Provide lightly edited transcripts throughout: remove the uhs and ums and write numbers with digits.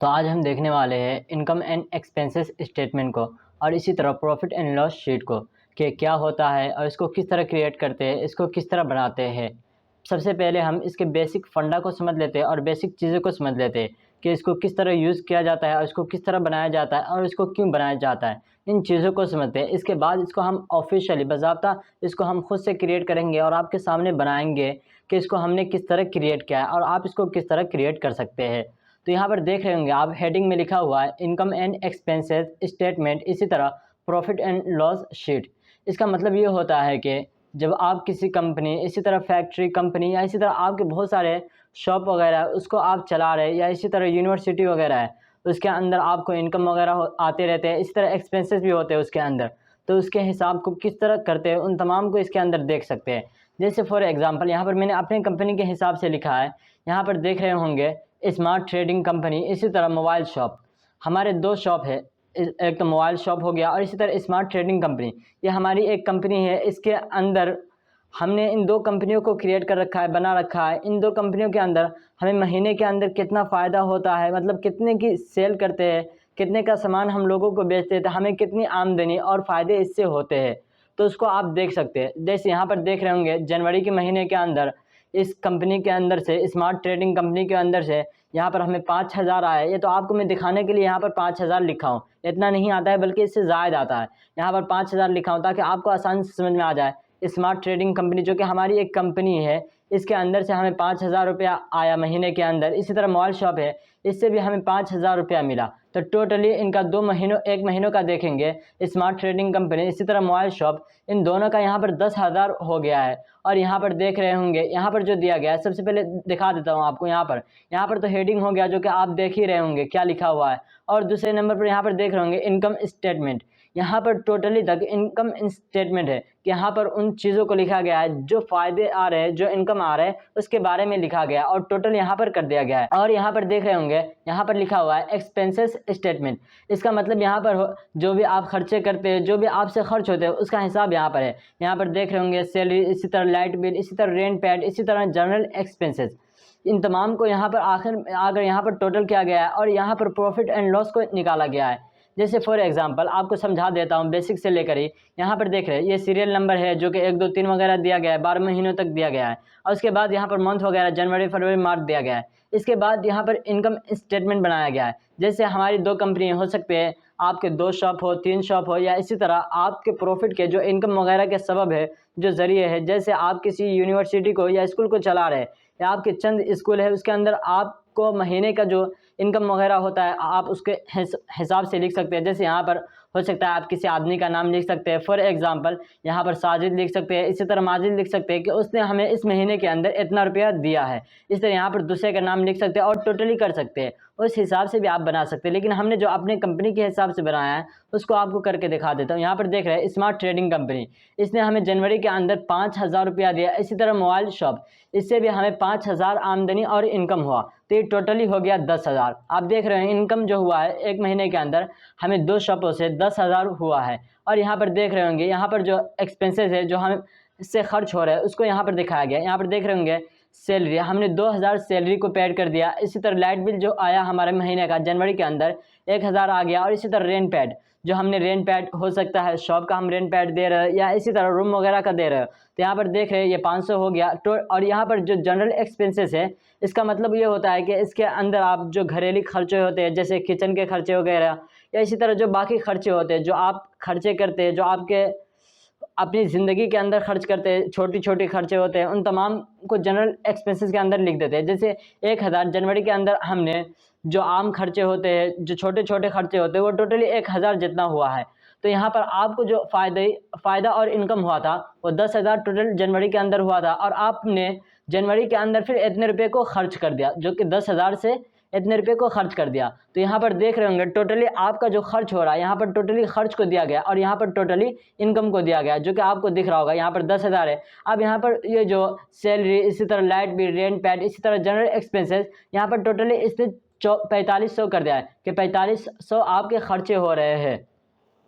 तो आज हम देखने वाले हैं इनकम एंड एक्सपेंसेस स्टेटमेंट को और इसी तरह प्रॉफिट एंड लॉस शीट को कि क्या होता है और इसको किस तरह क्रिएट करते हैं, इसको किस तरह बनाते हैं। सबसे पहले हम इसके बेसिक फंडा को समझ लेते हैं और बेसिक चीज़ों को समझ लेते हैं कि इसको किस तरह यूज़ किया जाता है और इसको किस तरह बनाया जाता है और इसको क्यों बनाया जाता है। इन चीज़ों को समझते हैं। इसके बाद इसको हम ऑफिशियली बाज़ाब्ता इसको हम खुद से क्रिएट करेंगे और आपके सामने बनाएंगे कि इसको हमने किस तरह क्रिएट किया है और आप इसको किस तरह क्रिएट कर सकते हैं। तो यहाँ पर देख रहे होंगे आप, हेडिंग में लिखा हुआ है इनकम एंड एक्सपेंसेस स्टेटमेंट, इसी तरह प्रॉफिट एंड लॉस शीट। इसका मतलब ये होता है कि जब आप किसी कंपनी, इसी तरह फैक्ट्री कंपनी या इसी तरह आपके बहुत सारे शॉप वगैरह उसको आप चला रहे हैं या इसी तरह यूनिवर्सिटी वगैरह है, उसके अंदर आपको इनकम वगैरह आते रहते हैं, इसी तरह एक्सपेंसेस भी होते हैं उसके अंदर। तो उसके हिसाब को किस तरह करते हैं उन तमाम को इसके अंदर देख सकते हैं। जैसे फॉर एग्जांपल यहाँ पर मैंने अपनी कंपनी के हिसाब से लिखा है। यहाँ पर देख रहे होंगे स्मार्ट ट्रेडिंग कंपनी, इसी तरह मोबाइल शॉप। हमारे दो शॉप है, एक तो मोबाइल शॉप हो गया और इसी तरह स्मार्ट ट्रेडिंग कंपनी, ये हमारी एक कंपनी है। इसके अंदर हमने इन दो कंपनियों को क्रिएट कर रखा है, बना रखा है। इन दो कंपनियों के अंदर हमें महीने के अंदर कितना फ़ायदा होता है, मतलब कितने की सेल करते हैं, कितने का सामान हम लोगों को बेचते हैं, तो हमें कितनी आमदनी और फ़ायदे इससे होते हैं। तो उसको आप देख सकते हैं। जैसे यहाँ पर देख रहे होंगे जनवरी के महीने के अंदर इस कंपनी के अंदर से, स्मार्ट ट्रेडिंग कंपनी के अंदर से यहाँ पर हमें 5,000 आया। ये तो आपको मैं दिखाने के लिए यहाँ पर 5,000 लिखा हूँ, इतना नहीं आता है बल्कि इससे ज़्यादा आता है। यहाँ पर 5,000 लिखा हूँ ताकि आपको आसानी से समझ में आ जाए। स्मार्ट ट्रेडिंग कंपनी जो कि हमारी एक कंपनी है, इसके अंदर से हमें 5,000 रुपया आया महीने के अंदर। इसी तरह मोबाइल शॉप है, इससे भी हमें 5,000 रुपया मिला। तो टोटली इनका 2 महीनों, 1 महीनों का देखेंगे, स्मार्ट ट्रेडिंग कंपनी इसी तरह मोबाइल शॉप, इन दोनों का यहाँ पर 10,000 हो गया है। और यहाँ पर देख रहे होंगे, यहाँ पर जो दिया गया है, सबसे पहले दिखा देता हूँ आपको। यहाँ पर तो हेडिंग हो गया जो कि आप देख ही रहे होंगे क्या लिखा हुआ है। और दूसरे नंबर पर यहाँ पर देख रहे होंगे इनकम स्टेटमेंट। यहाँ पर टोटली तक इनकम स्टेटमेंट है कि यहाँ पर उन चीज़ों को लिखा गया है जो फ़ायदे आ रहे हैं, जो इनकम आ रहे हैं उसके बारे में लिखा गया है और टोटल यहाँ पर कर दिया गया है। और यहाँ पर देख रहे होंगे, यहाँ पर लिखा हुआ है एक्सपेंसेस स्टेटमेंट। इसका मतलब यहाँ पर जो भी आप खर्चे करते हैं, जो भी आपसे खर्च होते हैं, उसका हिसाब यहाँ पर है। यहाँ पर देख रहे होंगे सैलरी, इसी तरह लाइट बिल, इसी तरह रेंट पैड, इसी तरह जनरल एक्सपेंसेस। इन तमाम को यहाँ पर आकर यहाँ पर टोटल किया गया है और यहाँ पर प्रॉफिट एंड लॉस को निकाला गया है। जैसे फॉर एग्जांपल आपको समझा देता हूँ बेसिक से लेकर ही। यहाँ पर देख रहे हैं ये सीरियल नंबर है जो कि 1 2 3 वगैरह दिया गया है, 12 महीनों तक दिया गया है। और उसके बाद यहाँ पर मंथ वगैरह जनवरी फरवरी मार्च दिया गया है। इसके बाद यहाँ पर इनकम स्टेटमेंट बनाया गया है। जैसे हमारी 2 कंपनी हो सकते हैं, आपके 2 शॉप हो, 3 शॉप हो, या इसी तरह आपके प्रॉफिट के जो इनकम वगैरह के सबब है, जो ज़रिए है। जैसे आप किसी यूनिवर्सिटी को या स्कूल को चला रहे हैं, या आपके चंद स्कूल है, उसके अंदर आपको महीने का जो इनकम वगैरह होता है आप उसके हिसाब से लिख सकते हैं। जैसे यहाँ पर हो सकता है आप किसी आदमी का नाम लिख सकते हैं, फॉर एग्जांपल यहाँ पर साजिद लिख सकते हैं, इसी तरह माजिद लिख सकते हैं कि उसने हमें इस महीने के अंदर इतना रुपया दिया है। इस तरह यहाँ पर दूसरे का नाम लिख सकते हैं और टोटली कर सकते हैं। उस हिसाब से भी आप बना सकते हैं, लेकिन हमने जो अपने कंपनी के हिसाब से बनाया है उसको आपको करके दिखा देता हूँ। यहाँ पर देख रहे हैं स्मार्ट ट्रेडिंग कंपनी, इसने हमें जनवरी के अंदर 5,000 रुपया दिया। इसी तरह मोबाइल शॉप, इससे भी हमें 5,000 आमदनी और इनकम हुआ। तो ये टोटली हो गया 10,000। आप देख रहे हैं इनकम जो हुआ है एक महीने के अंदर हमें 2 शॉपों से 10,000 हुआ है। और यहाँ पर देख रहे होंगे, यहाँ पर जो एक्सपेंसेस है जो हम इससे खर्च हो रहा है उसको यहाँ पर दिखाया गया। यहाँ पर देख रहे होंगे सैलरी, हमने 2,000 सैलरी को पेड कर दिया। इसी तरह लाइट बिल जो आया हमारे महीने का जनवरी के अंदर 1,000 आ गया। और इसी तरह रेंट पैड, जो हमने रेंट पैड हो सकता है शॉप का हम रेंट पैड दे रहे हैं या इसी तरह रूम वगैरह का दे रहे हो, तो यहाँ पर देख रहे हैं ये 500 हो गया। और यहाँ पर जो जनरल एक्सपेंसेस है, इसका मतलब ये होता है कि इसके अंदर आप जो घरेलू खर्चे होते हैं, जैसे किचन के खर्चे वगैरह या इसी तरह जो बाकी खर्चे होते हैं, जो आप खर्चे करते हैं, जो आपके अपनी ज़िंदगी के अंदर खर्च करते हैं, छोटी छोटी खर्चे होते हैं, उन तमाम को जनरल एक्सपेंसेस के अंदर लिख देते हैं। जैसे 1,000 जनवरी के अंदर हमने जो आम खर्चे होते हैं, जो छोटे छोटे खर्चे होते हैं, वो टोटली 1,000 जितना हुआ है। तो यहाँ पर आपको जो फ़ायदा और इनकम हुआ था वो 10,000 टोटल जनवरी के अंदर हुआ था। और आपने जनवरी के अंदर फिर इतने रुपये को खर्च कर दिया, जो कि 10,000 से इतने रुपये को खर्च कर दिया। तो यहाँ पर देख रहे होंगे टोटली आपका जो खर्च हो रहा है, यहाँ पर टोटली खर्च को दिया गया और यहाँ पर टोटली इनकम को दिया गया, जो कि आपको दिख रहा होगा। यहाँ पर 10,000 है। अब यहाँ पर ये जो सैलरी, इसी तरह लाइट बिल, रेंट पैड, इसी तरह जनरल एक्सपेंसेस, यहाँ पर टोटली इसने 4,500 कर दिया है कि 4,500 आपके खर्चे हो रहे हैं।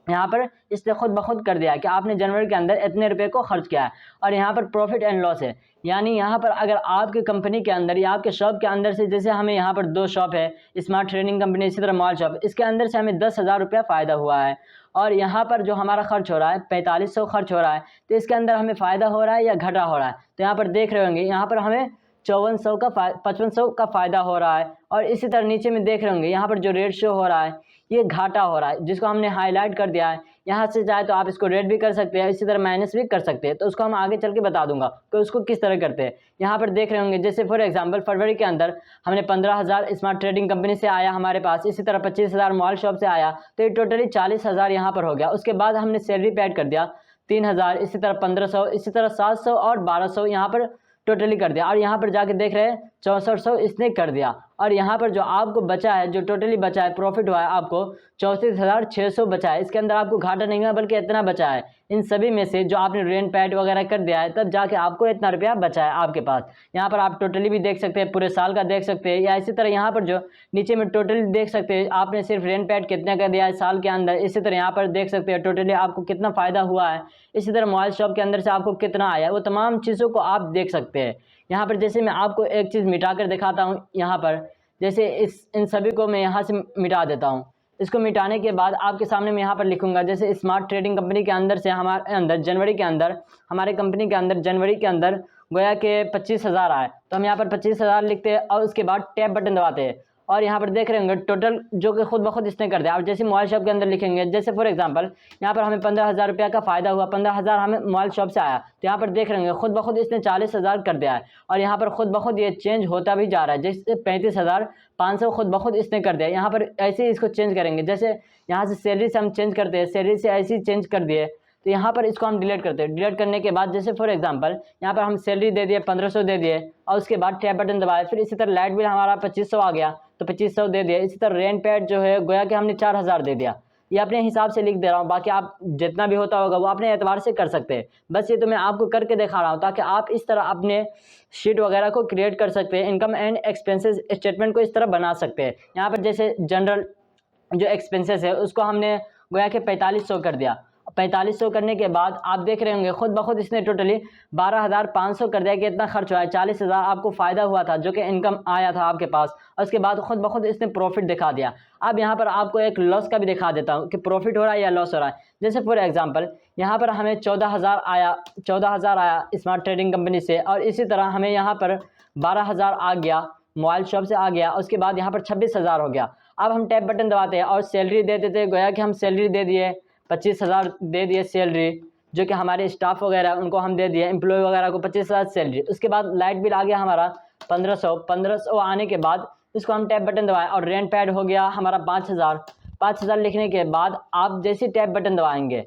यहाँ पर इसने खुद ब खुद कर दिया कि आपने जनवरी के अंदर इतने रुपए को खर्च किया है। और यहाँ पर प्रॉफिट एंड लॉस है, यानी यहाँ पर अगर आपकी कंपनी के अंदर या आपके शॉप के अंदर से, जैसे हमें यहाँ पर 2 शॉप है, स्मार्ट ट्रेडिंग कंपनी, इसी तरह मॉल शॉप, इसके अंदर से हमें 10,000 रुपया फ़ायदा हुआ है और यहाँ पर जो हमारा खर्च हो रहा है 4500 खर्च हो रहा है, तो इसके अंदर हमें फ़ायदा हो रहा है या घटा हो रहा है। तो यहाँ पर देख रहे होंगे, यहाँ पर हमें 5400 का 5500 का फ़ायदा हो रहा है। और इसी तरह नीचे में देख रहे होंगे, यहाँ पर जो रेट शो हो रहा है ये घाटा हो रहा है, जिसको हमने हाईलाइट कर दिया है। यहाँ से चाहे तो आप इसको रेड भी कर सकते हैं, इसी तरह माइनस भी कर सकते हैं, तो उसको हम आगे चल के बता दूंगा कि उसको किस तरह करते हैं। यहाँ पर देख रहे होंगे, जैसे फॉर एग्जांपल फरवरी के अंदर हमने 15,000 स्मार्ट ट्रेडिंग कंपनी से आया हमारे पास, इसी तरह 25,000 मॉल शॉप से आया, तो ये टोटली 40,000 यहाँ पर हो गया। उसके बाद हमने सैलरी पे ऐड कर दिया 3,000, इसी तरह 1,500, इसी तरह 700 और 1,200 यहाँ पर टोटली कर दिया। और यहाँ पर जाके देख रहे हैं 6400 इसने कर दिया। और यहाँ पर जो आपको बचा है, जो टोटली बचा है, प्रॉफिट हुआ है आपको 34,600 बचा है। इसके अंदर आपको घाटा नहीं हुआ बल्कि इतना बचा है। इन सभी में से जो आपने रेंट पैड वगैरह कर दिया है, तब जाके आपको इतना रुपया बचा है आपके पास। यहाँ पर आप टोटली भी देख सकते हैं, पूरे साल का देख सकते हैं, या इसी तरह यहाँ पर जो नीचे में टोटली देख सकते हैं आपने सिर्फ रेंट पैड कितना का दिया है साल के अंदर। इसी तरह यहाँ पर देख सकते हैं टोटली आपको कितना फ़ायदा हुआ है। इसी तरह मोबाइल शॉप के अंदर से आपको कितना आया है, वो तमाम चीज़ों को आप देख सकते हैं। यहाँ पर जैसे मैं आपको एक चीज़ मिटा कर दिखाता हूँ, यहाँ पर जैसे इन सभी को मैं यहाँ से मिटा देता हूँ। इसको मिटाने के बाद आपके सामने मैं यहाँ पर लिखूंगा, जैसे स्मार्ट ट्रेडिंग कंपनी के अंदर से हमारे अंदर जनवरी के अंदर, हमारे कंपनी के अंदर जनवरी के अंदर गोया के 25,000 आए, तो हम यहाँ पर 25,000 लिखते हैं और उसके बाद टैब बटन दबाते हैं। और यहाँ पर देख रहे होंगे टोटल जो कि खुद ब खुद इसने कर दिया। और जैसे मोबाइल शॉप के अंदर लिखेंगे, जैसे फॉर एग्जांपल यहाँ पर हमें 15,000 रुपया का फ़ायदा हुआ, 15,000 हमें मोबाइल शॉप से आया, तो यहाँ पर देख रहे होंगे खुद ब खुद इसने 40,000 कर दिया है। और यहाँ पर खुद ब खुद ये चेंज होता भी जा रहा है, जैसे 35,500 खुद ब खुद इसने कर दिया। यहाँ पर ऐसे ही इसको चेंज करेंगे, जैसे यहाँ से सैलरी से हम चेंज करते हैं, सैलरी से ऐसे ही चेंज कर दिए, तो यहाँ पर इसको हम डिलीट करते हैं। डिलीट करने के बाद जैसे फॉर एग्जांपल यहाँ पर हम सैलरी दे दिए 1,500 दे दिए, और उसके बाद टैब बटन दबाए, फिर इसी तरह लाइट बिल हमारा 2500 आ गया, तो 2500 दे दिया। इसी तरह रेंट पैड जो है गोया कि हमने 4,000 दे दिया। ये अपने हिसाब से लिख दे रहा हूँ, बाकी आप जितना भी होता होगा वो अपने एतबार से कर सकते हैं। बस ये तो मैं आपको करके दिखा रहा हूँ ताकि आप इस तरह अपने शीट वगैरह को क्रिएट कर सकते हैं, इनकम एंड एक्सपेंसेस स्टेटमेंट को इस तरह बना सकते हैं। यहाँ पर जैसे जनरल जो एक्सपेंसेस है उसको हमने गोया के 4500 कर दिया। 4500 करने के बाद आप देख रहे होंगे खुद ब खुद इसने टोटली 12,500 कर दिया कि इतना खर्च हुआ है। 40,000 आपको फ़ायदा हुआ था जो कि इनकम आया था आपके पास, और उसके बाद खुद ब खुद इसने प्रॉफिट दिखा दिया। अब यहाँ पर आपको एक लॉस का भी दिखा देता हूँ कि प्रॉफिट हो रहा है या लॉस हो रहा है। जैसे फॉर एग्जांपल यहाँ पर हमें 14,000 आया स्मार्ट ट्रेडिंग कंपनी से, और इसी तरह हमें यहाँ पर 12,000 आ गया मोबाइल शॉप से आ गया, उसके बाद यहाँ पर 26,000 हो गया। अब हम टैब बटन दबाते हैं और सैलरी दे देते हैं, गोया कि हम सैलरी दे दिए 25,000 दे दिए सैलरी, जो कि हमारे स्टाफ वगैरह उनको हम दे दिए, एम्प्लॉय वगैरह को 25,000 सैलरी। उसके बाद लाइट बिल आ गया हमारा 1500 आने के बाद इसको हम टैब बटन दबाएं, और रेंट पैड हो गया हमारा 5,000 लिखने के बाद आप जैसे टैब बटन दबाएंगे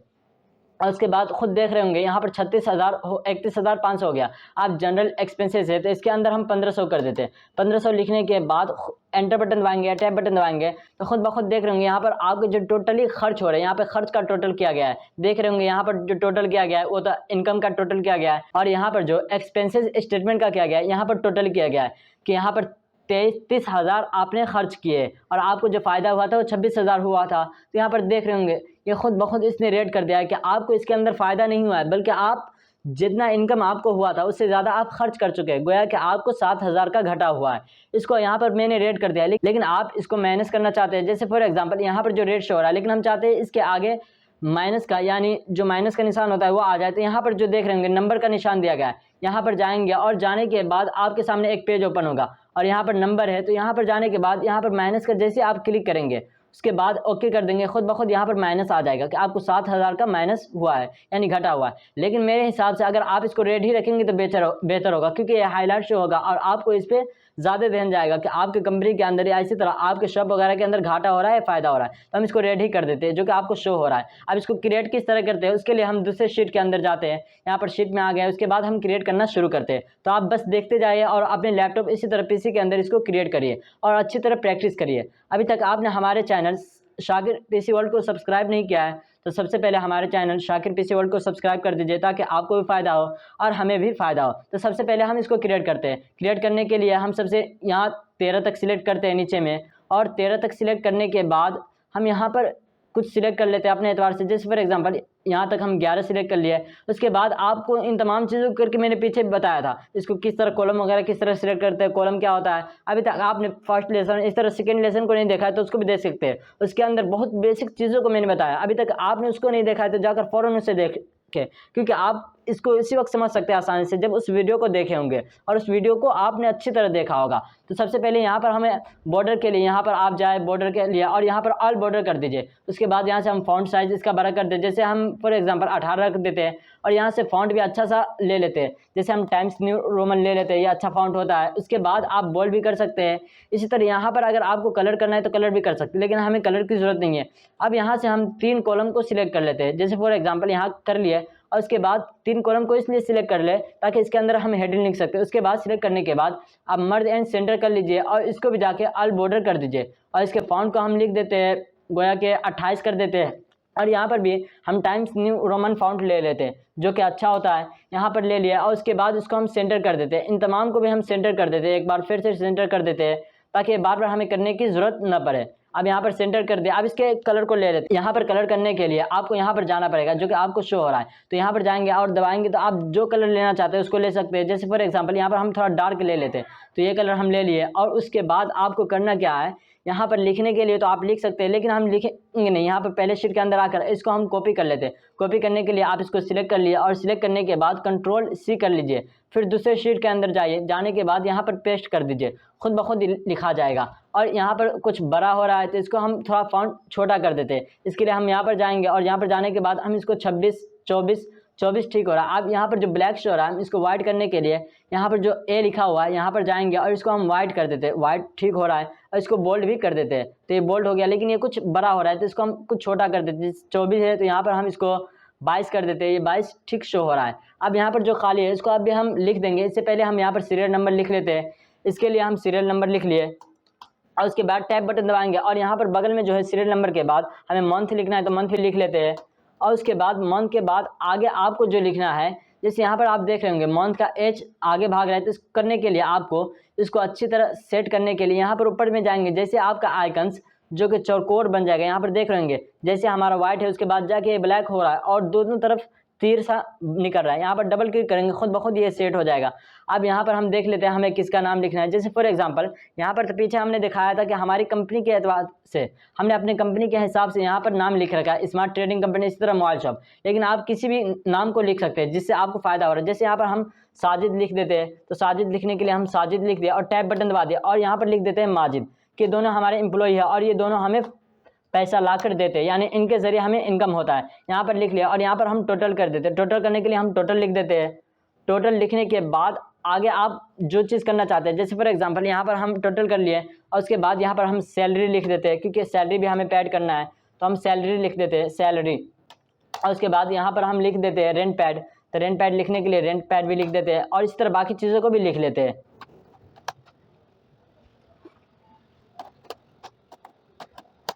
और उसके बाद खुद देख रहे होंगे यहाँ पर 31,500 हो गया। आप जनरल एक्सपेंसेस है तो इसके अंदर हम 1,500 कर देते हैं। 1,500 लिखने के बाद एंटर बटन दबाएंगे या टैब बटन दबाएंगे, तो खुद ब खुद देख रहे होंगे यहाँ पर आपके जो टोटली खर्च हो रहे हैं, यहाँ पे खर्च का टोटल किया गया है। देख रहे होंगे यहाँ पर जो टोटल किया गया है वो तो इनकम का टोटल किया गया है, और यहाँ पर जो एक्सपेंसेस स्टेटमेंट का किया गया है यहाँ पर टोटल किया गया है कि यहाँ पर 33,000 आपने खर्च किए और आपको जो फ़ायदा हुआ था वो 26,000 हुआ था। तो यहाँ पर देख रहे होंगे ये खुद ब खुद इसने रेट कर दिया है कि आपको इसके अंदर फ़ायदा नहीं हुआ है, बल्कि आप जितना इनकम आपको हुआ था उससे ज़्यादा आप खर्च कर चुके हैं, गोया कि आपको 7,000 का घटा हुआ है। इसको यहाँ पर मैंने रेट कर दिया, लेकिन आप इसको माइनस करना चाहते हैं। जैसे फॉर एग्जांपल यहाँ पर जो रेट शो हो रहा है, लेकिन हम चाहते हैं इसके आगे माइनस का, यानी जो माइनस का निशान होता है वो आ जाए। तो यहाँ पर जो देख रहे होंगे नंबर का निशान दिया गया है, यहाँ पर जाएंगे और जाने के बाद आपके सामने एक पेज ओपन होगा और यहाँ पर नंबर है, तो यहाँ पर जाने के बाद यहाँ पर माइनस का जैसे आप क्लिक करेंगे उसके बाद ओके कर देंगे, खुद ब खुद यहाँ पर माइनस आ जाएगा कि आपको 7,000 का माइनस हुआ है, यानी घटा हुआ है। लेकिन मेरे हिसाब से अगर आप इसको रेड ही रखेंगे तो बेहतर होगा, क्योंकि ये हाईलाइट शो होगा और आपको इस पर ज़्यादा ध्यान जाएगा कि आपके कंपनी के अंदर या इसी तरह आपके शॉप वगैरह के अंदर घाटा हो रहा है, फ़ायदा हो रहा है। तो हम इसको रेड ही कर देते हैं जो कि आपको शो हो रहा है। अब इसको क्रिएट किस तरह करते हैं उसके लिए हम दूसरे शीट के अंदर जाते हैं, यहाँ पर शीट में आ गए, उसके बाद हम क्रिएट करना शुरू करते हैं। तो आप बस देखते जाइए और अपने लैपटॉप इसी तरह पीसी के अंदर इसको क्रिएट करिए और अच्छी तरह प्रैक्टिस करिए। अभी तक आपने हमारे चैनल शाकिर पीसी वर्ल्ड को सब्सक्राइब नहीं किया है तो सबसे पहले हमारे चैनल शाकिर पीसी वर्ल्ड को सब्सक्राइब कर दीजिए ताकि आपको भी फ़ायदा हो और हमें भी फ़ायदा हो। तो सबसे पहले हम इसको क्रिएट करते हैं। क्रिएट करने के लिए हम सबसे यहाँ 13 तक सिलेक्ट करते हैं नीचे में, और 13 तक सिलेक्ट करने के बाद हम यहाँ पर कुछ सिलेक्ट कर लेते हैं अपने एतबार से। जैसे फॉर एग्जांपल यहाँ तक हम 11 सिलेक्ट कर लिए। उसके बाद आपको इन तमाम चीज़ों को करके मैंने पीछे बताया था इसको किस तरह कॉलम वगैरह किस तरह सिलेक्ट करते हैं, कॉलम क्या होता है। अभी तक आपने फर्स्ट लेसन इस तरह सेकंड लेसन को नहीं देखा है तो उसको भी देख सकते हैं। उसके अंदर बहुत बेसिक चीज़ों को मैंने बताया, अभी तक आपने उसको नहीं देखा है तो जाकर फ़ौरन उसे देख के, क्योंकि आप इसको इसी वक्त समझ सकते हैं आसानी से जब उस वीडियो को देखे होंगे और उस वीडियो को आपने अच्छी तरह देखा होगा। तो सबसे पहले यहाँ पर हमें बॉर्डर के लिए यहाँ पर आप जाए बॉर्डर के लिए और यहाँ पर ऑल बॉर्डर कर दीजिए। उसके बाद यहाँ से हम फॉन्ट साइज इसका बड़ा कर देते, जैसे हम फॉर एग्जांपल 18 रख देते हैं और यहाँ से फॉन्ट भी अच्छा सा ले लेते हैं, जैसे हम टाइम्स न्यू रोमन ले लेते हैं, ये अच्छा फॉन्ट होता है। उसके बाद आप बोल्ड भी कर सकते हैं। इसी तरह यहाँ पर अगर आपको कलर करना है तो कलर भी कर सकते हैं, लेकिन हमें कलर की ज़रूरत नहीं है। अब यहाँ से हम 3 कॉलम को सिलेक्ट कर लेते हैं, जैसे फॉर एग्जांपल यहाँ कर लिए और उसके बाद 3 कॉलम को इसलिए सिलेक्ट कर ले ताकि इसके अंदर हम हेडिंग लिख सकते हैं। उसके बाद सिलेक्ट करने के बाद आप मर्ज एंड सेंटर कर लीजिए और इसको भी जाके ऑल बॉर्डर कर दीजिए और इसके फॉन्ट को हम लिख देते हैं गोया के 28 कर देते हैं। और यहाँ पर भी हम टाइम्स न्यू रोमन फॉन्ट ले लेते हैं जो कि अच्छा होता है, यहाँ पर ले लिया और उसके बाद इसको हम सेंटर कर देते हैं। इन तमाम को भी हम सेंटर कर देते हैं, एक बार फिर से सेंटर कर देते हैं ताकि बार बार हमें करने की ज़रूरत न पड़े। अब यहाँ पर सेंटर कर दिया। अब इसके कलर को ले लेते हैं। यहाँ पर कलर करने के लिए आपको यहाँ पर जाना पड़ेगा जो कि आपको शो हो रहा है, तो यहाँ पर जाएंगे और दबाएंगे तो आप जो कलर लेना चाहते हैं उसको ले सकते हैं। जैसे फॉर एग्जांपल यहाँ पर हम थोड़ा डार्क ले लेते हैं तो ये कलर हम ले लिए और उसके बाद आपको करना क्या है, यहाँ पर लिखने के लिए तो आप लिख सकते हैं लेकिन हम लिखेंगे नहीं। यहाँ पर पहले शीट के अंदर आकर इसको हम कॉपी कर लेते हैं। कॉपी करने के लिए आप इसको सिलेक्ट कर लिए और सिलेक्ट करने के बाद Ctrl+C कर लीजिए, फिर दूसरे शीट के अंदर जाइए, जाने के बाद यहाँ पर पेस्ट कर दीजिए, खुद ब खुद लिखा जाएगा। और यहाँ पर कुछ बड़ा हो रहा है तो इसको हम थोड़ा फॉन्ट छोटा कर देते हैं। इसके लिए हम यहाँ पर जाएंगे और यहाँ पर जाने के बाद हम इसको 26, 24 ठीक हो रहा है। अब यहाँ पर जो ब्लैक शो हो रहा है हम इसको वाइट करने के लिए यहाँ पर जो ए लिखा हुआ है यहाँ पर जाएंगे और इसको हम वाइट कर देते हैं। वाइट ठीक हो रहा है और इसको बोल्ड भी कर देते हैं, तो ये बोल्ड हो गया। लेकिन ये कुछ बड़ा हो रहा है तो इसको हम कुछ छोटा कर देते हैं। 24 है तो यहाँ पर हम इसको 22 कर देते हैं, ये 22 ठीक शो हो रहा है। अब यहाँ पर जो खाली है इसको अभी हम लिख देंगे। इससे पहले हम यहाँ पर सीरियल नंबर लिख लेते हैं। इसके लिए हम सीरियल नंबर लिख लिए और उसके बाद टैब बटन दबाएंगे और यहाँ पर बगल में जो है सीरियल नंबर के बाद हमें मंथ लिखना है तो मंथ भी लिख लेते हैं। और उसके बाद मंथ के बाद आगे आपको जो लिखना है, जैसे यहाँ पर आप देख रहे होंगे मंथ का एच आगे भाग रहा है, तो इसको करने के लिए आपको इसको अच्छी तरह सेट करने के लिए यहाँ पर ऊपर में जाएंगे। जैसे आपका आइकन्स जो कि चौकोर बन जाएगा, यहाँ पर देख रहे होंगे जैसे हमारा वाइट है उसके बाद जाके ब्लैक हो रहा है और दोनों तरफ तीर सा निकल रहा है, यहाँ पर डबल क्लिक करेंगे खुद ब खुद ये सेट हो जाएगा। अब यहाँ पर हम देख लेते हैं हमें किसका नाम लिखना है। जैसे फॉर एग्जांपल यहाँ पर तो पीछे हमने दिखाया था कि हमारी कंपनी के एतबार से हमने अपने कंपनी के हिसाब से यहाँ पर नाम लिख रखा है, स्मार्ट ट्रेडिंग कंपनी, इसी तरह मोबाइल शॉप। लेकिन आप किसी भी नाम को लिख सकते हैं जिससे आपको फ़ायदा हो रहा है। जैसे यहाँ पर हम साजिद लिख देते हैं तो साजिद लिखने के लिए हम साजिद लिख दिया और टैब बटन दबा दिया और यहाँ पर लिख देते हैं माजिद, कि दोनों हमारे एम्प्लॉय है और ये दोनों हमें पैसा ला कर देते हैं, यानी इनके ज़रिए हमें इनकम होता है। यहाँ पर लिख लिया और यहाँ पर हम टोटल कर देते हैं। टोटल करने के लिए हम टोटल लिख देते हैं। टोटल लिखने के बाद आगे आप जो चीज़ करना चाहते हैं, जैसे फॉर एग्जांपल यहाँ पर हम टोटल कर लिए और उसके बाद यहाँ पर हम सैलरी लिख देते हैं, क्योंकि सैलरी भी हमें पैड करना है तो हम सैलरी लिख देते हैं, सैलरी। और उसके बाद यहाँ पर हम लिख देते हैं रेंट पैड, तो रेंट पैड लिखने के लिए रेंट पैड भी लिख देते हैं और इस तरह बाकी चीज़ों को भी लिख लेते हैं।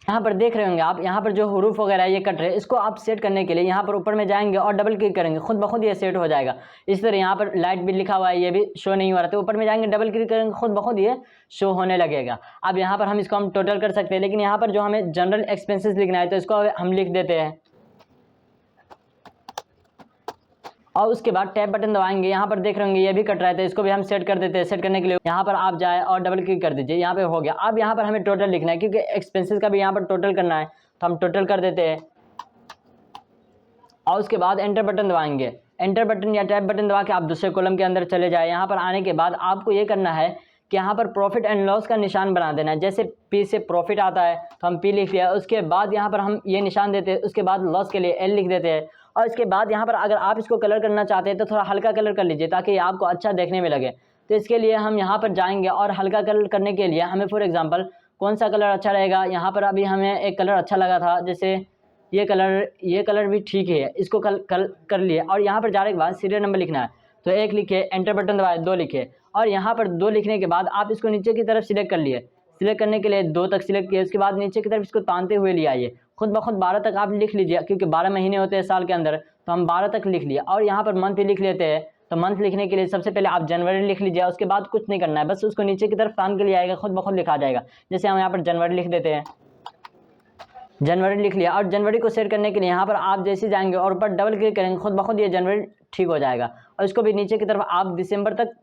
यहाँ पर देख रहे होंगे आप, यहाँ पर जो हरूफ वगैरह ये कट रहे हैं, इसको आप सेट करने के लिए यहाँ पर ऊपर में जाएंगे और डबल क्लिक करेंगे, खुद ब खुद ये सेट हो जाएगा। इस तरह यहाँ पर लाइट बिल लिखा हुआ है, ये भी शो नहीं हो रहा, तो ऊपर में जाएंगे डबल क्लिक करेंगे, खुद ब खुद ये शो होने लगेगा। अब यहाँ पर हम इसको हम टोटल कर सकते हैं, लेकिन यहाँ पर जो हमें जनरल एक्सपेंसेस लिखना है तो इसको हम लिख देते हैं और उसके बाद टैब बटन दबाएंगे। यहाँ पर देख रहे होंगे ये भी कट रहा है तो इसको भी हम सेट कर देते हैं। सेट करने के लिए यहाँ पर आप जाए और डबल क्लिक कर दीजिए, यहाँ पे हो गया। अब यहाँ पर हमें टोटल लिखना है क्योंकि एक्सपेंसेस का भी यहाँ पर टोटल करना है, तो हम टोटल कर देते हैं और उसके बाद एंटर बटन दबाएंगे। एंटर बटन या टैब बटन दबा के आप दूसरे कॉलम के अंदर चले जाए। यहाँ पर आने के बाद आपको ये करना है कि यहाँ पर प्रॉफिट एंड लॉस का निशान बना देना है। जैसे पी से प्रॉफिट आता है तो हम पी लिख लिया, उसके बाद यहाँ पर हम ये निशान देते हैं, उसके बाद लॉस के लिए एल लिख देते हैं और इसके बाद यहाँ पर अगर आप इसको कलर करना चाहते हैं तो थोड़ा हल्का कलर कर लीजिए ताकि आपको अच्छा देखने में लगे। तो इसके लिए हम यहाँ पर जाएंगे और हल्का कलर करने के लिए हमें फॉर एग्जांपल कौन सा कलर अच्छा रहेगा, यहाँ पर अभी हमें एक कलर अच्छा लगा था, जैसे ये कलर भी ठीक है, इसको कर लिए। और यहाँ पर जाने के बाद सीरियल नंबर लिखना है तो 1 लिखे, एंटर बटन दबाए 2 लिखे और यहाँ पर 2 लिखने के बाद आप इसको नीचे की तरफ सिलेक्ट कर लिए। सिलेक्ट करने के लिए 2 तक सिलेक्ट किए, उसके बाद नीचे की तरफ इसको तानते हुए ले आइए। खुद ब खुद 12 तक आप लिख लीजिए क्योंकि 12 महीने होते हैं साल के अंदर, तो हम 12 तक लिख लिया। और यहाँ पर मंथ भी लिख लेते हैं, तो मंथ लिखने के लिए सबसे पहले आप जनवरी लिख लीजिए, उसके बाद कुछ नहीं करना है, बस उसको नीचे की तरफ तान के लिए आएगा, खुद ब खुद लिखा जाएगा। जैसे हम यहाँ पर जनवरी लिख देते हैं जनवरी लिख लिया और जनवरी को सेट करने के लिए यहाँ पर आप जैसे जाएंगे और ऊपर डबल क्लिक करेंगे, खुद ब खुद ये जनवरी ठीक हो जाएगा। और इसको भी नीचे की तरफ आप दिसंबर तक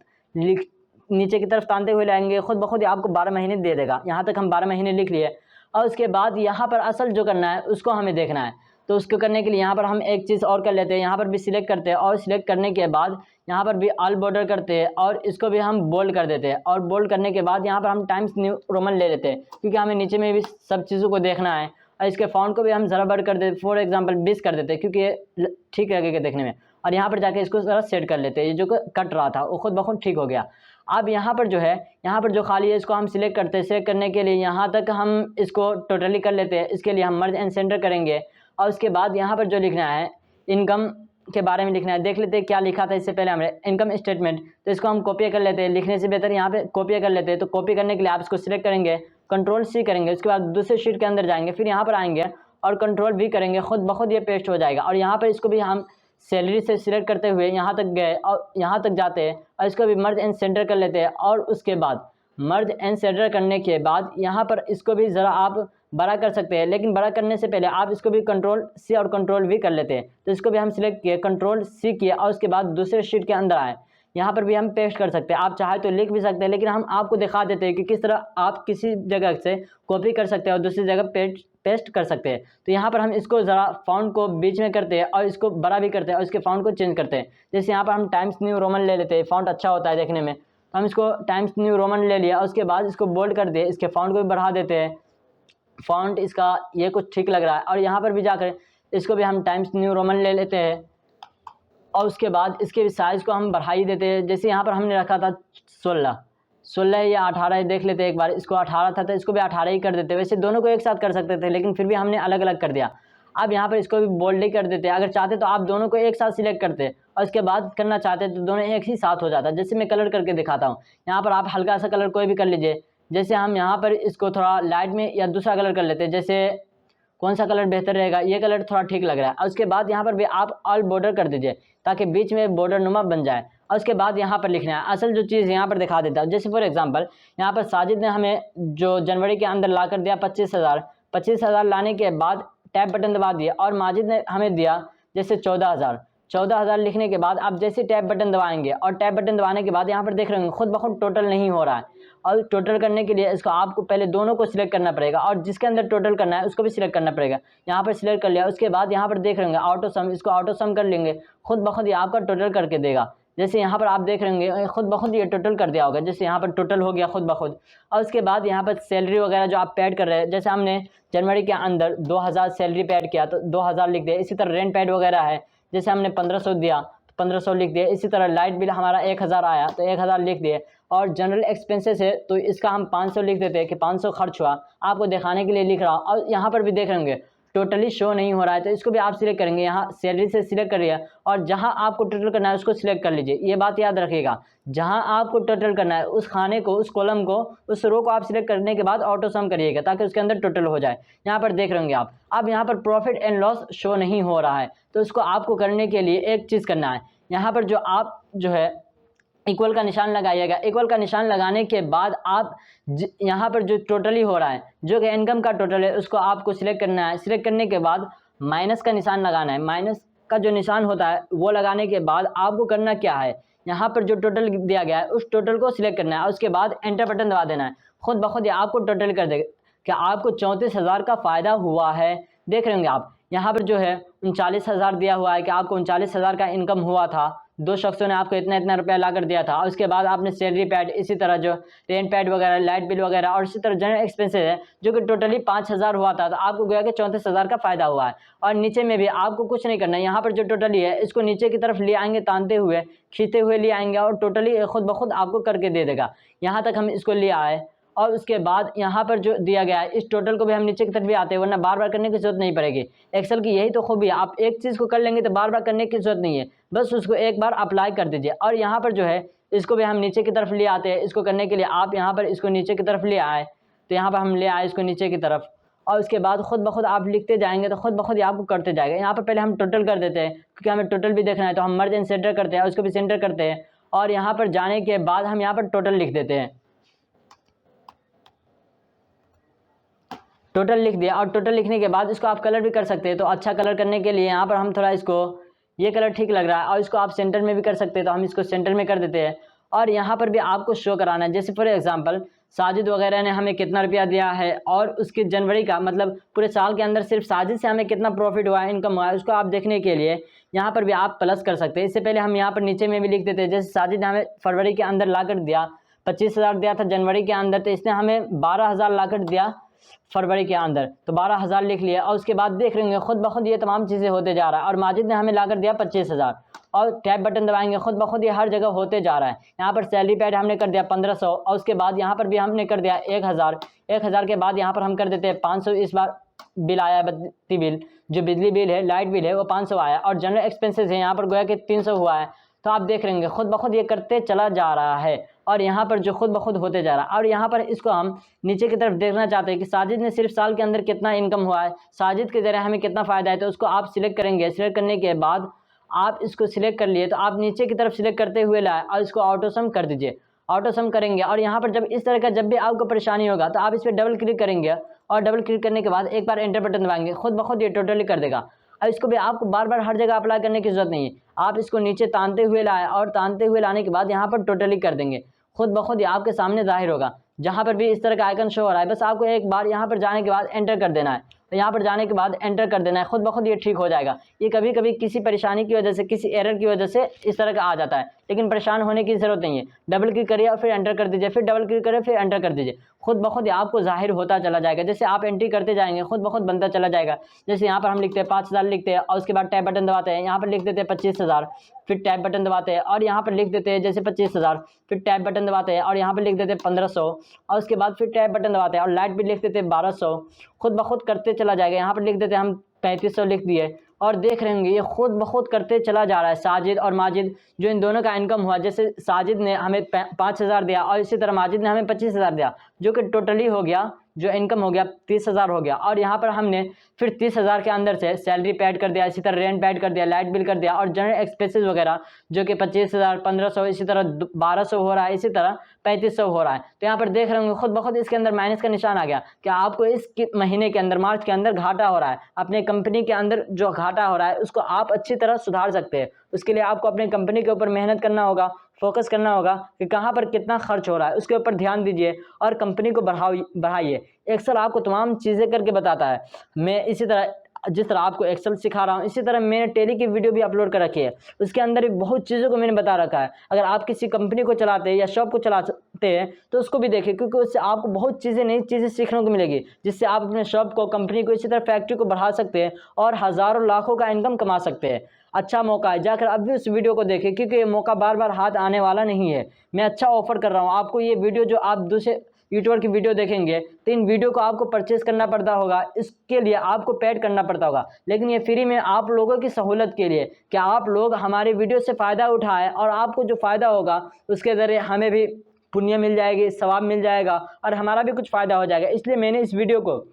नीचे की तरफ तानते हुए लाएंगे, खुद ब खुद ये आपको 12 महीने दे देगा। यहाँ तक हम 12 महीने लिख लिए और उसके बाद यहाँ पर असल जो करना है उसको हमें देखना है। तो उसको करने के लिए यहाँ पर हम एक चीज़ और कर लेते हैं, यहाँ पर भी सिलेक्ट करते हैं और सिलेक्ट करने के बाद यहाँ पर भी ऑल बॉर्डर करते हैं और इसको भी हम बोल्ड कर देते हैं। और बोल्ड करने के बाद यहाँ पर हम टाइम्स न्यू रोमन ले लेते हैं, क्योंकि हमें नीचे में भी सब चीज़ों को देखना है। और इसके फ़ॉन्ट को भी हम ज़रा बड़ कर देते, फॉर एग्जांपल 20 कर देते हैं, क्योंकि ये ठीक लगेगा देखने में। और यहाँ पर जाके इसको ज़रा सेट कर लेते हैं, ये जो कट रहा था वो खुद ब खुद ठीक हो गया। अब यहाँ पर जो है, यहाँ पर जो खाली है इसको हम सिलेक्ट करते हैं। सिलेक्ट करने के लिए यहाँ तक हम इसको टोटली कर लेते हैं। इसके लिए हम मर्ज एंड सेंटर करेंगे और उसके बाद यहाँ पर जो लिखना है इनकम के बारे में लिखना है। देख लेते हैं क्या लिखा था इससे पहले हमने, इनकम स्टेटमेंट। तो इसको हम कॉपी कर लेते हैं, लिखने से बेहतर यहाँ पे कॉपी कर लेते हैं। तो कॉपी करने के लिए आप इसको सिलेक्ट करेंगे, कंट्रोल सी करेंगे, उसके बाद दूसरे शीट के अंदर जाएंगे, फिर यहाँ पर आएंगे और कंट्रोल भी करेंगे, खुद ब खुद ये पेस्ट हो जाएगा। और यहाँ पर इसको भी हम सैलरी से सिलेक्ट करते हुए यहाँ तक गए और यहाँ तक जाते हैं और इसको भी मर्ज एंड सेंटर कर लेते हैं। और उसके बाद मर्ज एंड सेंटर करने के बाद यहाँ पर इसको भी ज़रा आप बड़ा कर सकते हैं, लेकिन बड़ा करने से पहले आप इसको भी कंट्रोल सी और कंट्रोल वी कर लेते हैं। तो इसको भी हम सिलेक्ट किए, कंट्रोल सी किए और उसके बाद दूसरे शीट के अंदर आए। यहाँ पर भी हम पेस्ट कर सकते हैं, आप चाहे तो लिख भी सकते हैं, लेकिन हम आपको दिखा देते हैं कि किस तरह आप किसी जगह से कॉपी कर सकते हैं और दूसरी जगह पेस्ट कर सकते हैं। तो यहाँ पर हम इसको ज़रा फ़ॉन्ट को बीच में करते हैं और इसको बड़ा भी करते हैं और इसके फ़ॉन्ट को चेंज करते हैं। जैसे यहाँ पर हम टाइम्स न्यू रोमन ले लेते हैं, फ़ॉन्ट अच्छा होता है देखने में। तो हम इसको टाइम्स न्यू रोमन ले लिया और उसके बाद इसको बोल्ड कर दिए, इसके फ़ॉन्ट को भी बढ़ा देते हैं। फ़ॉन्ट इसका ये कुछ ठीक लग रहा है और यहाँ पर भी जाकर इसको भी हम टाइम्स न्यू रोमन ले लेते हैं और उसके बाद इसके साइज़ को हम बढ़ा ही देते हैं। जैसे यहाँ पर हमने रखा था 16 या 18 देख लेते हैं एक बार। इसको 18 था तो इसको भी 18 ही कर देते। वैसे दोनों को एक साथ कर सकते थे, लेकिन फिर भी हमने अलग अलग कर दिया। अब यहाँ पर इसको भी बोल्ड ही कर देते हैं। अगर चाहते तो आप दोनों को एक साथ सिलेक्ट करते और इसके बाद करना चाहते तो दोनों एक ही साथ हो जाता। जैसे मैं कलर करके दिखाता हूँ, यहाँ पर आप हल्का सा कलर कोई भी कर लीजिए। जैसे हम यहाँ पर इसको थोड़ा लाइट में या दूसरा कलर कर लेते हैं, जैसे कौन सा कलर बेहतर रहेगा, ये कलर थोड़ा ठीक लग रहा है। और उसके बाद यहाँ पर भी आप ऑल बॉर्डर कर दीजिए ताकि बीच में बॉर्डर नुमा बन जाए। और उसके बाद यहाँ पर लिखना है असल जो चीज़ यहाँ पर दिखा देता है। जैसे फॉर एग्जांपल यहाँ पर साजिद ने हमें जो जनवरी के अंदर ला कर दिया 25,000 लाने के बाद टैब बटन दबा दिया और माजिद ने हमें दिया जैसे 14,000 लिखने के बाद आप जैसे टैब बटन दबाएंगे और टैब बटन दबाने के बाद यहाँ पर देख रहे होंगे खुद ब खुद टोटल नहीं हो रहा है। और टोटल करने के लिए इसको आपको पहले दोनों को सिलेक्ट करना पड़ेगा और जिसके अंदर टोटल करना है उसको भी सिलेक्ट करना पड़ेगा। यहाँ पर सिलेक्ट कर लिया, उसके बाद यहाँ पर देख रहे होंगे ऑटो सम, इसको ऑटो सम कर लेंगे, खुद ब खुद ये आपका टोटल करके देगा। जैसे यहाँ पर आप देख रहे होंगे खुद ब खुद ये टोटल कर दिया होगा, जैसे यहाँ पर टोटल हो गया खुद ब खुद। और उसके बाद यहाँ पर सैलरी वगैरह जो आप पेड कर रहे हैं, जैसे हमने जनवरी के अंदर 2,000 सैलरी पेड किया तो 2,000 लिख दिया। इसी तरह रेंट पेड वगैरह है, जैसे हमने 1500 दिया तो 1500 लिख दिए। इसी तरह लाइट बिल हमारा 1,000 आया तो 1,000 लिख दिए। और जनरल एक्सपेंसेस है तो इसका हम 500 लिख देते हैं कि 500 खर्च हुआ, आपको दिखाने के लिए लिख रहा हूँ। और यहाँ पर भी देख रहे होंगे टोटली शो नहीं हो रहा है, तो इसको भी आप सिलेक्ट करेंगे, यहाँ सैलरी से सिलेक्ट करिए और जहाँ आपको टोटल करना है उसको सिलेक्ट कर लीजिए। ये बात याद रखिएगा, जहाँ आपको टोटल करना है उस खाने को, उस कॉलम को, उस रो को आप सिलेक्ट करने के बाद ऑटो सम करिएगा ताकि उसके अंदर टोटल हो जाए। यहाँ पर देख रहे होंगे आप, अब यहाँ पर प्रॉफिट एंड लॉस शो नहीं हो रहा है, तो उसको आपको करने के लिए एक चीज़ करना है। यहाँ पर जो आप जो है इक्वल का निशान लगाइएगा। इक्वल का निशान लगाने के बाद आप यहाँ पर जो टोटली हो रहा है जो कि इनकम का टोटल है उसको आपको सिलेक्ट करना है। सिलेक्ट करने के बाद माइनस का निशान लगाना है। माइनस का जो निशान होता है वो लगाने के बाद आपको करना क्या है, यहाँ पर जो टोटल दिया गया है उस टोटल को सिलेक्ट करना है। उसके बाद एंटर बटन दबा देना है, खुद ब खुद ये आपको टोटल कर देगा कि आपको 34,000 का फ़ायदा हुआ है। देख रहे होंगे आप यहाँ पर जो है 39,000 दिया हुआ है कि आपको 39,000 का इनकम हुआ था, 2 शख्सों ने आपको इतना इतना रुपया ला कर दिया था। और उसके बाद आपने सैलरी पैड, इसी तरह जो रेंट पैड वगैरह, लाइट बिल वगैरह और इसी तरह जनरल एक्सपेंसेस है जो कि टोटली 5,000 हुआ था, तो आपको गया कि 34,000 का फ़ायदा हुआ है। और नीचे में भी आपको कुछ नहीं करना है, यहाँ पर जो टोटली है इसको नीचे की तरफ ले आएंगे, तानते हुए खींचते हुए ले आएंगे और टोटली खुद ब खुद आपको करके दे देगा। यहाँ तक हम इसको ले आए और उसके बाद यहाँ पर जो दिया गया है इस टोटल को भी हम नीचे की तरफ भी आते हैं, वरना बार बार करने की जरूरत नहीं पड़ेगी। एक्सेल की यही तो खूबी है, आप एक चीज़ को कर लेंगे तो बार बार करने की जरूरत नहीं है, बस उसको एक बार अप्लाई कर दीजिए। और यहाँ पर जो है इसको भी हम नीचे की तरफ ले आते हैं। इसको करने के लिए आप यहाँ पर इसको नीचे की तरफ ले आए, तो यहाँ पर हम ले आए इसको नीचे की तरफ और उसके बाद खुद ब खुद आप लिखते जाएंगे तो खुद ब खुद आपको करते जाएगा। यहाँ पर पहले हम टोटल कर देते हैं क्योंकि हमें टोटल भी देखना है, तो हम मर्ज एंड सेंटर करते हैं, उसको भी सेंटर करते हैं और यहाँ पर जाने के बाद हम यहाँ पर टोटल लिख देते हैं। टोटल लिख दिया और टोटल लिखने के बाद इसको आप कलर भी कर सकते हैं। तो अच्छा कलर करने के लिए यहाँ पर हम थोड़ा इसको, ये कलर ठीक लग रहा है और इसको आप सेंटर में भी कर सकते हैं, तो हम इसको सेंटर में कर देते हैं। और यहाँ पर भी आपको शो कराना है, जैसे फॉर एग्जांपल साजिद वगैरह ने हमें कितना रुपया दिया है और उसकी जनवरी का मतलब पूरे साल के अंदर सिर्फ साजिद से हमें कितना प्रॉफिट हुआ है, इनकम हुआ है, उसको आप देखने के लिए यहाँ पर भी आप प्लस कर सकते हैं। इससे पहले हम यहाँ पर नीचे में भी लिख देते हैं, जैसे साजिद ने हमें फरवरी के अंदर ला कर दिया 25,000 दिया था जनवरी के अंदर, तो इसने हमें 12,000 ला कर दिया फरवरी के अंदर, तो 12,000 लिख लिया। और उसके बाद देख रहे खुद ब खुद ये तमाम चीज़ें होते जा रहा है। और माजिद ने हमें ला कर दिया 25,000 और टैब बटन दबाएंगे खुद ब खुद ये हर जगह होते जा रहा है। यहाँ पर सैलरी पैड हमने कर दिया 1500 और उसके बाद यहाँ पर भी हमने कर दिया 1000। 1000 के बाद यहाँ पर हम कर देते हैं 500। इस बार बिल आया, बत्ती बिल, जो बिजली बिल है, लाइट बिल है, वो 500 आया। और जनरल एक्सपेंसेस है यहाँ पर गोया कि 300 हुआ है। तो आप देख रहे खुद ब खुद ये करते चला जा रहा है और यहाँ पर जो खुद ब खुद होते जा रहा है। और यहाँ पर इसको हम नीचे की तरफ देखना चाहते हैं कि साजिद ने सिर्फ साल के अंदर कितना इनकम हुआ है, साजिद के ज़रिए हमें कितना फ़ायदा है। तो उसको आप सिलेक्ट करेंगे, सिलेक्ट करने के बाद आप इसको सिलेक्ट कर लिए तो आप नीचे की तरफ सिलेक्ट करते हुए लाए और इसको ऑटो सम कर दीजिए। ऑटो सम करेंगे और यहाँ पर जब इस तरह का जब भी आपको परेशानी होगा तो आप इस पर डबल क्लिक करेंगे और डबल क्लिक करने के बाद एक बार एंटर बटन दबाएंगे, खुद ब खुद ये टोटली कर देगा। और इसको भी आपको बार बार हर जगह अप्लाई करने की ज़रूरत नहीं है, आप इसको नीचे तानते हुए लाए और तानते हुए लाने के बाद यहाँ पर टोटली कर देंगे, खुद ब खुद ये आपके सामने जाहिर होगा। जहाँ पर भी इस तरह का आइकन शो हो रहा है, बस आपको एक बार यहाँ पर जाने के बाद एंटर कर देना है। तो यहाँ पर जाने के बाद एंटर कर देना है, खुद ब खुद ये ठीक हो जाएगा। ये कभी कभी किसी परेशानी की वजह से, किसी एरर की वजह से इस तरह का आ जाता है, लेकिन परेशान होने की ज़रूरत नहीं है। डबल क्लिक करिए और फिर एंटर कर दीजिए, फिर डबल क्लिक करिए फिर एंटर कर दीजिए, खुद ब खुद आपको जाहिर होता चला जाएगा। जैसे आप एंट्री करते जाएंगे खुद ब खुद बनता चला जाएगा। जैसे यहाँ पर हम लिखते हैं 5,000 लिखते हैं और उसके बाद टैब बटन दबाते हैं, यहाँ पर लिख देते हैं 25,000, फिर टैब बटन दबाते हैं और यहाँ पर लिख देते हैं जैसे 25,000, फिर टैब बटन दबाते हैं और यहाँ पर लिख देते हैं 1500 और उसके बाद फिर टैब बटन दबाते हैं और लाइट बिल लिख देते हैं 1200, खुद ब खुद करते चला जाएगा। यहाँ पर लिख देते हैं हम 3500 लिख दिए और देख रहे होंगे ये खुद ब खुद करते चला जा रहा है। साजिद और माजिद जो इन दोनों का इनकम हुआ, जैसे साजिद ने हमें 5,000 दिया और इसी तरह माजिद ने हमें 25,000 दिया, जो कि टोटली हो गया, जो इनकम हो गया 30,000 हो गया। और यहाँ पर हमने फिर 30,000 के अंदर से सैलरी पे ऐड कर दिया, इसी तरह रेंट पे ऐड कर दिया, लाइट बिल कर दिया और जनरल एक्सपेंसेस वगैरह जो कि 25,000, 1500, इसी तरह 1200 हो रहा है, इसी तरह 3500 हो रहा है। तो यहाँ पर देख रहे होंगे खुद ब खुद इसके अंदर माइनस का निशान आ गया कि आपको इस महीने के अंदर, मार्च के अंदर घाटा हो रहा है। अपने कंपनी के अंदर जो घाटा हो रहा है उसको आप अच्छी तरह सुधार सकते हैं। उसके लिए आपको अपनी कंपनी के ऊपर मेहनत करना होगा, फोकस करना होगा कि कहाँ पर कितना खर्च हो रहा है, उसके ऊपर ध्यान दीजिए और कंपनी को बढ़ाइए। एक्सेल आपको तमाम चीज़ें करके बताता है। मैं इसी तरह जिस तरह आपको एक्सेल सिखा रहा हूँ, इसी तरह मैंने टेली की वीडियो भी अपलोड कर रखी है, उसके अंदर भी बहुत चीज़ों को मैंने बता रखा है। अगर आप किसी कंपनी को चलाते हैं या शॉप को चलाते हैं तो उसको भी देखिए, क्योंकि उससे आपको बहुत चीज़ें, नई चीज़ें सीखने को मिलेगी, जिससे आप अपने शॉप को, कंपनी को, इसी तरह फैक्ट्री को बढ़ा सकते हैं और हज़ारों लाखों का इनकम कमा सकते हैं। अच्छा मौका है, जाकर अब भी उस वीडियो को देखें, क्योंकि ये मौका बार बार हाथ आने वाला नहीं है। मैं अच्छा ऑफर कर रहा हूँ आपको। ये वीडियो जो आप दूसरे यूट्यूबर की वीडियो देखेंगे तो इन वीडियो को आपको परचेस करना पड़ता होगा, इसके लिए आपको पेड करना पड़ता होगा, लेकिन ये फ्री में आप लोगों की सहूलत के लिए कि आप लोग हमारे वीडियो से फ़ायदा उठाएं और आपको जो फ़ायदा होगा उसके ज़रिए हमें भी पुण्य मिल जाएगी, सवाब मिल जाएगा और हमारा भी कुछ फ़ायदा हो जाएगा। इसलिए मैंने इस वीडियो को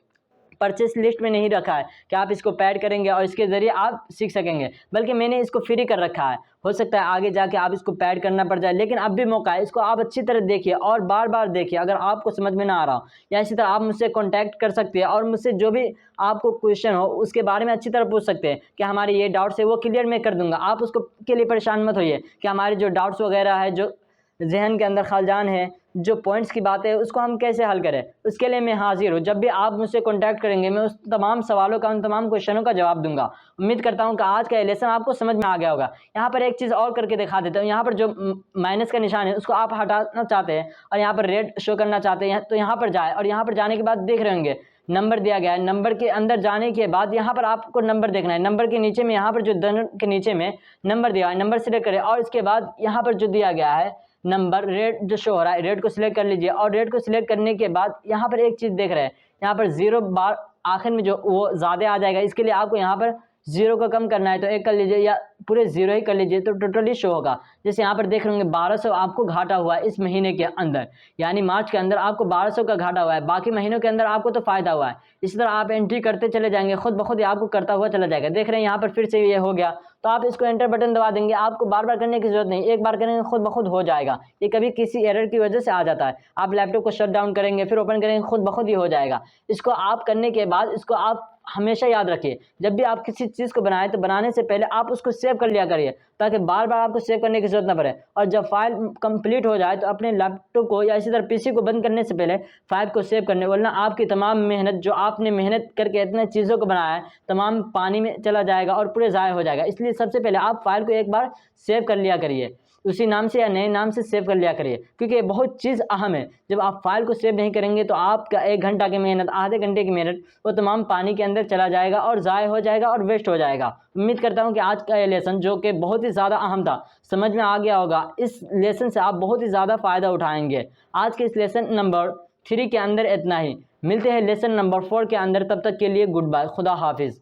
परचेस लिस्ट में नहीं रखा है कि आप इसको पैड करेंगे और इसके ज़रिए आप सीख सकेंगे, बल्कि मैंने इसको फ्री कर रखा है। हो सकता है आगे जाके आप इसको पैड करना पड़ जाए, लेकिन अब भी मौका है, इसको आप अच्छी तरह देखिए और बार बार देखिए। अगर आपको समझ में ना आ रहा हो या इसी तरह आप मुझसे कॉन्टैक्ट कर सकते हैं और मुझसे जो भी आपको क्वेश्चन हो उसके बारे में अच्छी तरह पूछ सकते हैं कि हमारे ये डाउट्स है वो क्लियर मैं कर दूंगा। आप उसको के लिए परेशान मत होइए कि हमारे जो डाउट्स वगैरह है, जो जहन के अंदर खलजान है, जो पॉइंट्स की बातें है, उसको हम कैसे हल करें, उसके लिए मैं हाजिर हूँ। जब भी आप मुझसे कांटेक्ट करेंगे मैं उस तमाम सवालों का, उन तमाम क्वेश्चनों का जवाब दूंगा। उम्मीद करता हूँ कि आज का ये लेसन आपको समझ में आ गया होगा। यहाँ पर एक चीज़ और करके दिखा देता हूँ। यहाँ पर जो माइनस का निशान है उसको आप हटाना चाहते हैं और यहाँ पर रेड शो करना चाहते हैं, तो यहाँ पर जाए और यहाँ पर जाने के बाद देख रहे होंगे नंबर दिया गया है। नंबर के अंदर जाने के बाद यहाँ पर आपको नंबर देखना है। नंबर के नीचे में, यहाँ पर जो धन के नीचे में नंबर दिया है, नंबर सिलेक्ट करें और इसके बाद यहाँ पर जो दिया गया है नंबर, रेड जो शो हो रहा है, रेड को सिलेक्ट कर लीजिए और रेड को सिलेक्ट करने के बाद यहाँ पर एक चीज़ देख रहे हैं, यहाँ पर 0 बार आखिर में जो वो ज़्यादा आ जाएगा, इसके लिए आपको यहाँ पर 0 को कम करना है तो 1 कर लीजिए या पूरे ज़ीरो ही कर लीजिए तो टोटली शो होगा। जैसे यहाँ पर देख रहे होंगे 1200 आपको घाटा हुआ है इस महीने के अंदर, यानी मार्च के अंदर आपको 1200 का घाटा हुआ है, बाकी महीनों के अंदर आपको तो फ़ायदा हुआ है। इसी तरह आप एंट्री करते चले जाएंगे, खुद ब खुद ये आपको करता हुआ चला जाएगा। देख रहे हैं यहाँ पर फिर से ये हो गया, तो आप इसको एंटर बटन दबा देंगे, आपको बार बार करने की ज़रूरत नहीं, एक बार करेंगे खुद ब खुद हो जाएगा। ये कभी किसी एरर की वजह से आ जाता है, आप लैपटॉप को शट डाउन करेंगे फिर ओपन करेंगे, खुद ब खुद ही हो जाएगा। इसको आप करने के बाद इसको आप हमेशा याद रखिए, जब भी आप किसी चीज़ को बनाएं तो बनाने से पहले आप उसको सेव कर लिया करिए, ताकि बार बार आपको सेव करने की ज़रूरत ना पड़े। और जब फाइल कंप्लीट हो जाए तो अपने लैपटॉप को या इसी तरह पीसी को बंद करने से पहले फाइल को सेव करने, वरना आपकी तमाम मेहनत जो आपने मेहनत करके इतने चीज़ों को बनाया है तमाम पानी में चला जाएगा और पूरे ज़ाय हो जाएगा। इसलिए सबसे पहले आप फाइल को एक बार सेव कर लिया करिए, उसी नाम से या नए नाम से सेव कर लिया करिए, क्योंकि ये बहुत चीज़ अहम है। जब आप फाइल को सेव नहीं करेंगे तो आपका 1 घंटा की मेहनत, आधे घंटे की मेहनत वो तमाम पानी के अंदर चला जाएगा और ज़ाय हो जाएगा और वेस्ट हो जाएगा। उम्मीद करता हूँ कि आज का ये लेसन जो कि बहुत ही ज़्यादा अहम था समझ में आ गया होगा। इस लेसन से आप बहुत ही ज़्यादा फ़ायदा उठाएंगे। आज के इस लेसन नंबर 3 के अंदर इतना ही, मिलते हैं लेसन नंबर 4 के अंदर, तब तक के लिए गुड बाय, खुदा हाफिज़।